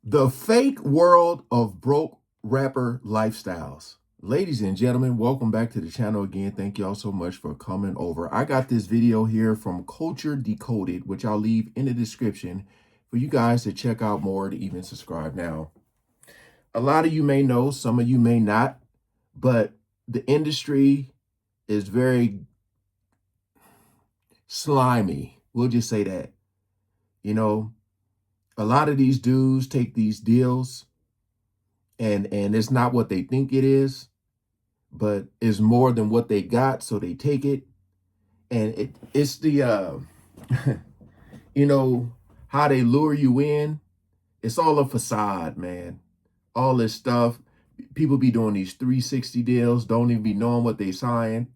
The fake world of broke rapper lifestyles. Ladies and gentlemen, welcome back to the channel again. Thank y'all so much for coming over. I got this video here from Culture Decoded, which I'll leave in the description for you guys to check out more, to even subscribe. Now, a lot of you may know, some of you may not, but the industry is very slimy. We'll just say that. You know, a lot of these dudes take these deals and it's not what they think it is, but it's more than what they got, so they take it. And it's the you know, how they lure you in. It's all a facade, man. All this stuff. People be doing these 360 deals, don't even be knowing what they signing,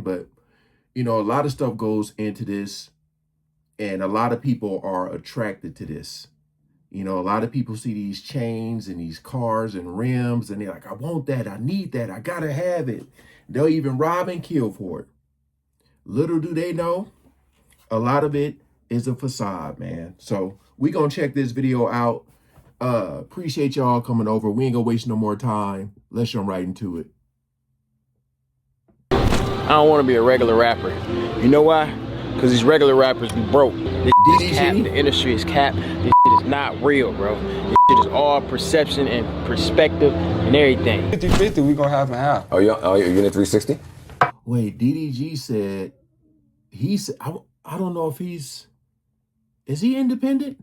but you know, a lot of stuff goes into this, and a lot of people are attracted to this. You know, a lot of people see these chains and these cars and rims, and they're like, I want that, I need that, I gotta have it. They'll even rob and kill for it. Little do they know, a lot of it is a facade, man. So we gonna check this video out. Appreciate y'all coming over. We ain't gonna waste no more time. Let's jump right into it. I don't want to be a regular rapper. You know why? Because these regular rappers be broke. This shit is capped. The industry is capped. This shit is not real, bro. This shit is all perception and perspective and everything. 50-50, we gonna have and have. Oh, you're in a 360? Wait, DDG said, I don't know if is he independent?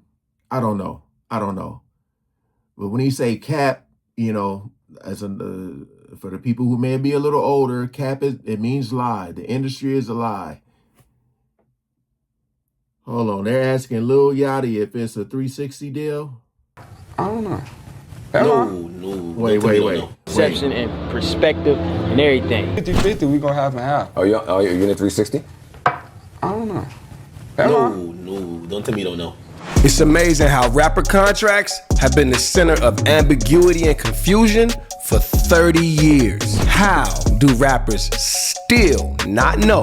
I don't know. But when he say cap, you know, as for the people who may be a little older, cap it means lie. The industry is a lie. Hold on, they're asking Lil Yachty if it's a 360 deal. I don't know. No. Wait. Perception and perspective and everything. 50-50, we gonna have and have. Oh, you're in a 360? I don't know. No, don't tell me you don't know. It's amazing how rapper contracts have been the center of ambiguity and confusion for 30 years. How do rappers still not know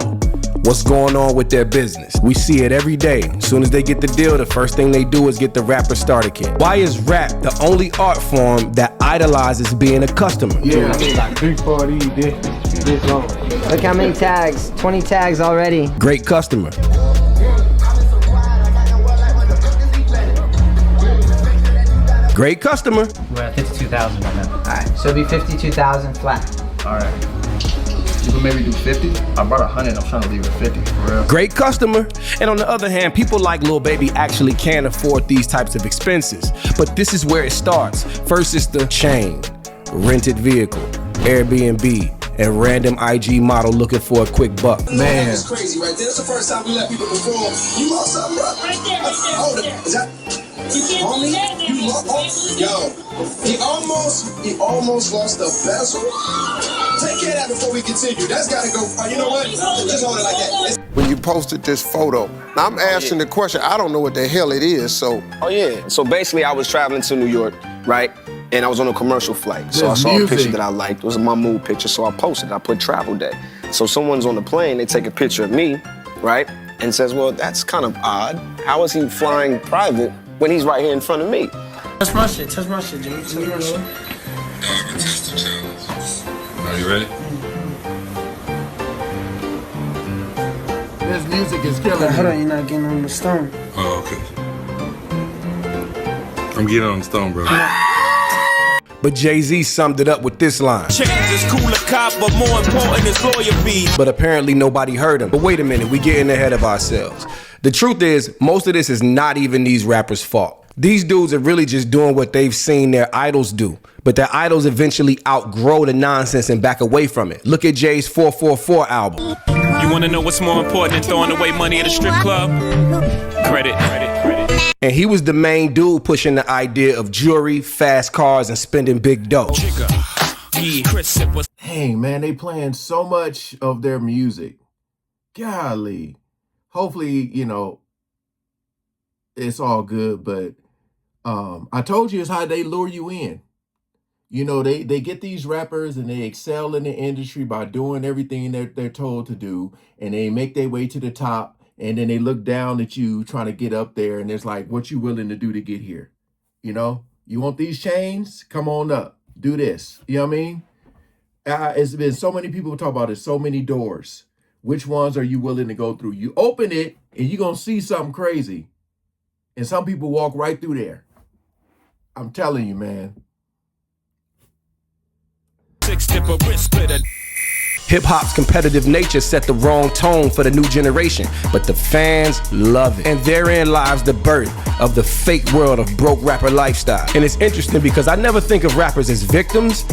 what's going on with their business? We see it every day. As soon as they get the deal, the first thing they do is get the rapper starter kit. Why is rap the only art form that idolizes being a customer? Yeah, I mean, like 340, this long. Look how many tags, 20 tags already. Great customer. Great customer. We're at 52,000 right now. Alright, so it'll be 52,000 flat. Alright. You can maybe do 50? I brought 100, I'm trying to leave it 50, for real. Great customer. And on the other hand, people like Lil Baby actually can't afford these types of expenses. But this is where it starts. First is the chain, rented vehicle, Airbnb, and random IG model looking for a quick buck. Man. It's crazy right there. That's the first time we let people perform. You lost something, bro? Right there. Is that... Homie, you lost. Yo, he almost lost the bezel. Take care of that before we continue. That's gotta go. You know what? Just hold it like that. When you posted this photo, now I'm asking the question, I don't know what the hell it is, so. Oh yeah, so basically I was traveling to New York, right? And I was on a commercial flight. So I saw a picture that I liked. It was my mood picture, so I posted it. I put travel day. So someone's on the plane, they take a picture of me, right? And says, well, that's kind of odd. How is he flying private when he's right here in front of me? Touch my shit, Jimmy. Touch my shit. Are you ready? This music is killing me. Hold on, you're not getting on the stone. Oh, okay. I'm getting on the stone, bro. But Jay-Z summed it up with this line. Change is cooler cop, but more important is loyalty. But apparently nobody heard him. But wait a minute, we getting ahead of ourselves. The truth is, most of this is not even these rappers' fault. These dudes are really just doing what they've seen their idols do. But their idols eventually outgrow the nonsense and back away from it. Look at Jay's 444 album. You wanna know what's more important than throwing away money at a strip club? Credit. And he was the main dude pushing the idea of jewelry, fast cars, and spending big dough. Dang, man, they playing so much of their music. Golly. Hopefully, you know, it's all good, but I told you it's how they lure you in. You know, they get these rappers and they excel in the industry by doing everything that they're told to do, and they make their way to the top, and then they look down at you trying to get up there, and it's like, what you willing to do to get here? You know, You want these chains? Come on up. Do this. You know what I mean? It's been so many people talk about it, so many doors. Which ones are you willing to go through? You open it and you're going to see something crazy. And some people walk right through there. I'm telling you, man. Hip-hop's competitive nature set the wrong tone for the new generation, but the fans love it. And therein lies the birth of the fake world of broke rapper lifestyle. And it's interesting because I never think of rappers as victims,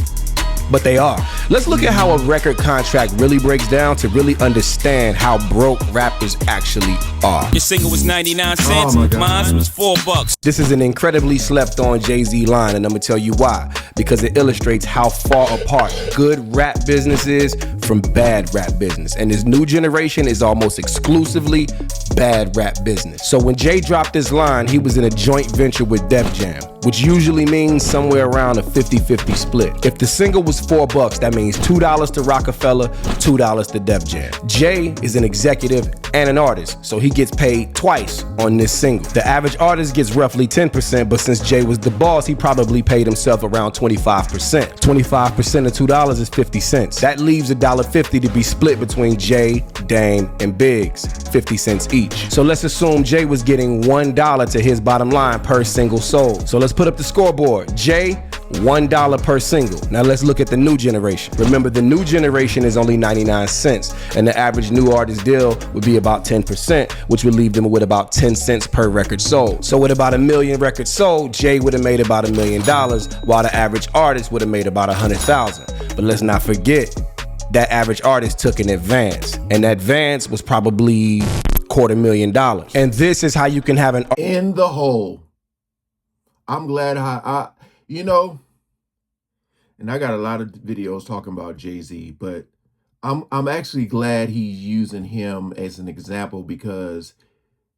but they are. Let's look at how a record contract really breaks down to really understand how broke rappers actually are. Your single was 99 cents, mine was $4. This is an incredibly slept on Jay-Z line, and I'm gonna tell you why. Because it illustrates how far apart good rap business is from bad rap business. And this new generation is almost exclusively bad rap business. So when Jay dropped this line, he was in a joint venture with Def Jam, which usually means somewhere around a 50-50 split. If the single was $4, that means $2 to Rockefeller, $2 to Def Jam. Jay is an executive and an artist, so he gets paid twice on this single. The average artist gets roughly 10%, but since Jay was the boss, he probably paid himself around 25%. 25% of $2 is 50 cents. That leaves $1.50 to be split between Jay, Dame, and Biggs, 50 cents each. So let's assume Jay was getting $1 to his bottom line per single sold. So let's put up the scoreboard. Jay, $1 per single. Now let's look at the new generation. Remember, the new generation is only 99 cents, and the average new artist deal would be about 10%, which would leave them with about 10 cents per record sold. So with about 1 million records sold, Jay would have made about $1 million, while the average artist would have made about 100,000. But let's not forget, that average artist took an advance, and that advance was probably $250,000. And this is how you can have an in the hole. I'm glad you know, and I got a lot of videos talking about Jay-Z, but I'm actually glad he's using him as an example because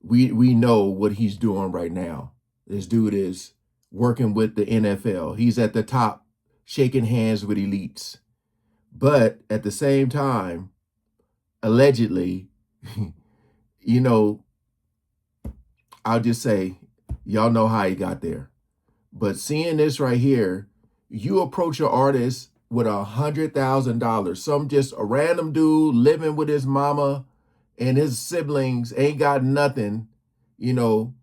we know what he's doing right now. This dude is working with the NFL. He's at the top, shaking hands with elites. But at the same time, allegedly, you know, I'll just say, y'all know how he got there. But seeing this right here, you approach an artist with $100,000, some just a random dude living with his mama and his siblings, ain't got nothing, you know,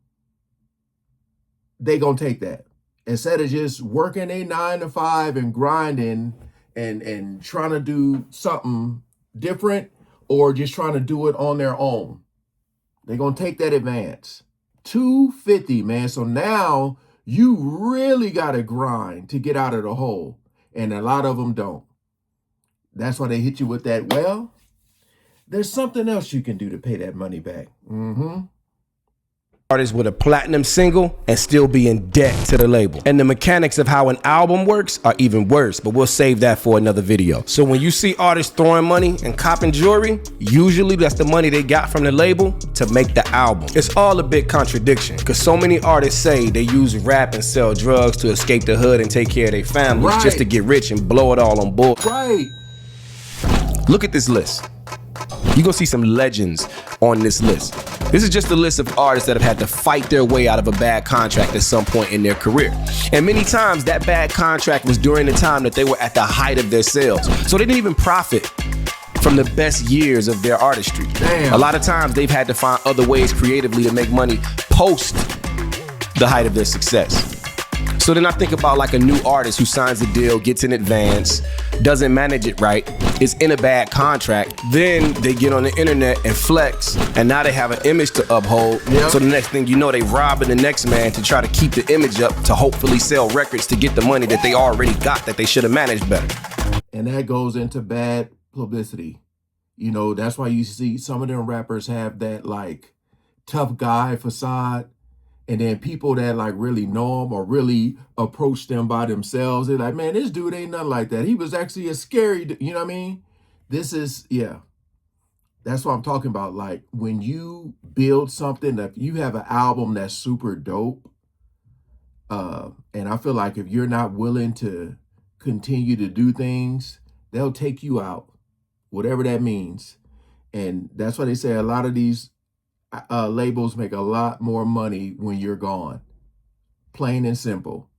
they gonna take that. Instead of just working a 9 to 5 and grinding and trying to do something different or just trying to do it on their own. They're gonna take that advance. $250, man. So now you really got to grind to get out of the hole. And a lot of them don't. That's why they hit you with that, well, there's something else you can do to pay that money back. Artists with a platinum single and still be in debt to the label. And the mechanics of how an album works are even worse, but we'll save that for another video. So when you see artists throwing money and copping jewelry, usually that's the money they got from the label to make the album. It's all a big contradiction, because so many artists say they use rap and sell drugs to escape the hood and take care of their families just to get rich and blow it all on bull. Right. Look at this list. You're gonna see some legends on this list. This is just a list of artists that have had to fight their way out of a bad contract at some point in their career. And many times that bad contract was during the time that they were at the height of their sales. So they didn't even profit from the best years of their artistry. Damn. A lot of times they've had to find other ways creatively to make money post the height of their success. So then I think about like a new artist who signs a deal, gets in advance, doesn't manage it right, is in a bad contract. Then they get on the internet and flex, and now they have an image to uphold. Yep. So the next thing you know, they robbing the next man to try to keep the image up to hopefully sell records to get the money that they already got that they should have managed better. And that goes into bad publicity. You know, that's why you see some of them rappers have that like tough guy facade. And then people that like really know him or really approach them by themselves, they're like, man, this dude ain't nothing like that. He was actually a scary, you know what I mean? This is, yeah. That's what I'm talking about. Like when you build something, that you have an album that's super dope. And I feel like if you're not willing to continue to do things, they'll take you out, whatever that means. And that's why they say a lot of these labels make a lot more money when you're gone. Plain and simple.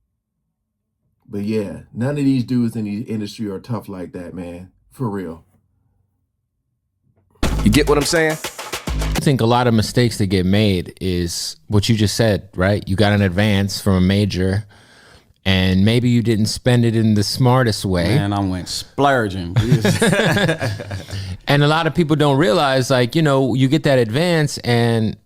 But yeah, none of these dudes in the industry are tough like that, man. For real. You get what I'm saying? I think a lot of mistakes that get made is what you just said, right? You got an advance from a major and maybe you didn't spend it in the smartest way. Man, I went splurging. And a lot of people don't realize, like, you know, you get that advance and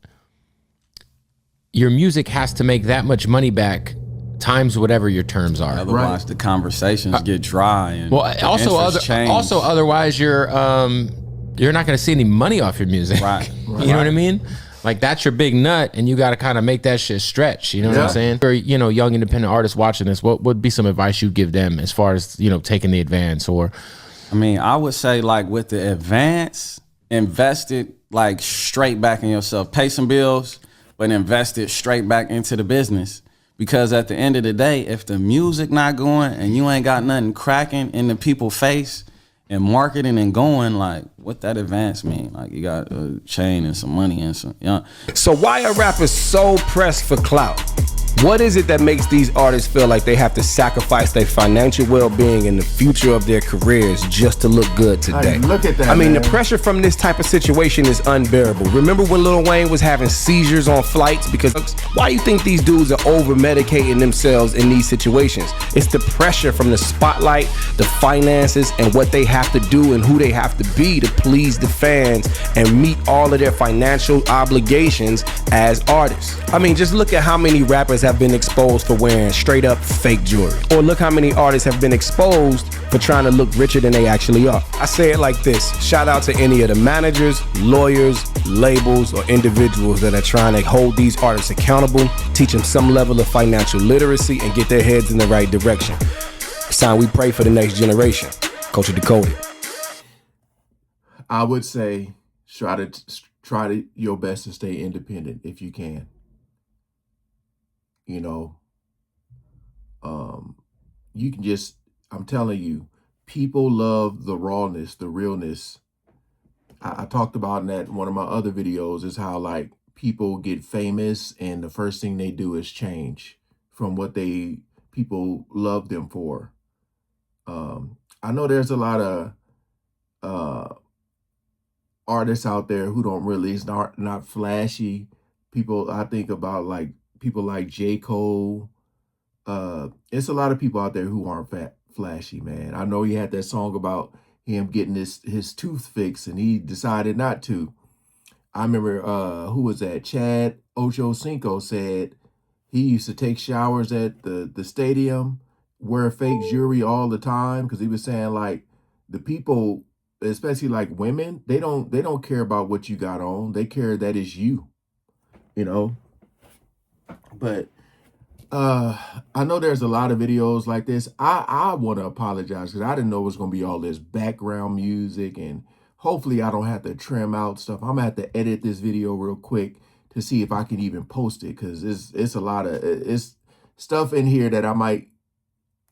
your music has to make that much money back times whatever your terms are. Otherwise, the conversations get dry. And well, also otherwise you're not going to see any money off your music. Right. You know what I mean? Like, that's your big nut, and you got to kind of make that shit stretch. You know what I'm saying? For, you know, young independent artists watching this, what would be some advice you'd give them as far as, you know, taking the advance? Or, I mean, I would say, like, with the advance, invest it like straight back in yourself. Pay some bills, but invest it straight back into the business. Because at the end of the day, if the music not going and you ain't got nothing cracking in the people's face and marketing and going, like, what that advance mean? Like, you got a chain and some money and some, So why are rappers so pressed for clout? What is it that makes these artists feel like they have to sacrifice their financial well-being and the future of their careers just to look good today? Look at that, I mean, man. the pressure from this type of situation is unbearable. Remember when Lil Wayne was having seizures on flights? Because why do you think these dudes are over-medicating themselves in these situations? It's the pressure from the spotlight, the finances, and what they have to do and who they have to be to please the fans and meet all of their financial obligations as artists. I mean, just look at how many rappers have been exposed for wearing straight up fake jewelry. Or look how many artists have been exposed for trying to look richer than they actually are. I say it like this: shout out to any of the managers, lawyers, labels, or individuals that are trying to hold these artists accountable, teach them some level of financial literacy, and get their heads in the right direction. It's time we pray for the next generation. Culture Decoded. I would say try your best to stay independent if you can. You know, you can just, I'm telling you, people love the rawness, the realness. I talked about in that one of my other videos is how, like, people get famous and the first thing they do is change from what people love them for. I know there's a lot of artists out there who don't really, it's not flashy. People, I think about, like, people like J. Cole. It's a lot of people out there who aren't flashy, man. I know he had that song about him getting his tooth fixed and he decided not to. I remember, who was that? Chad Ochocinco said he used to take showers at the stadium, wear fake jewelry all the time, because he was saying, like, the people, especially like women, they don't care about what you got on. They care that it's you, you know. But I know there's a lot of videos like this. I want to apologize because I didn't know it was going to be all this background music, and hopefully I don't have to trim out stuff. I'm gonna have to edit this video real quick to see if I can even post it, because it's a lot of it's stuff in here that I might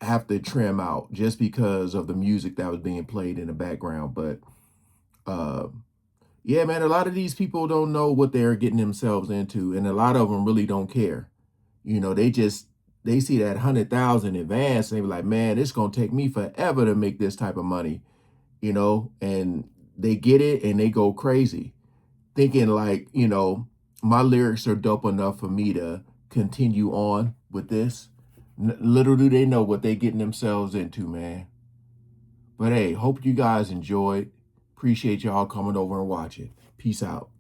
have to trim out just because of the music that was being played in the background. But yeah, man, a lot of these people don't know what they're getting themselves into, and a lot of them really don't care. You know, they see that 100,000 advance and they be like, man, it's gonna take me forever to make this type of money, you know, and they get it and they go crazy thinking, like, you know, my lyrics are dope enough for me to continue on with this. Little do they know what they getting themselves into, man. But hey, hope you guys enjoyed. Appreciate y'all coming over and watching. Peace out.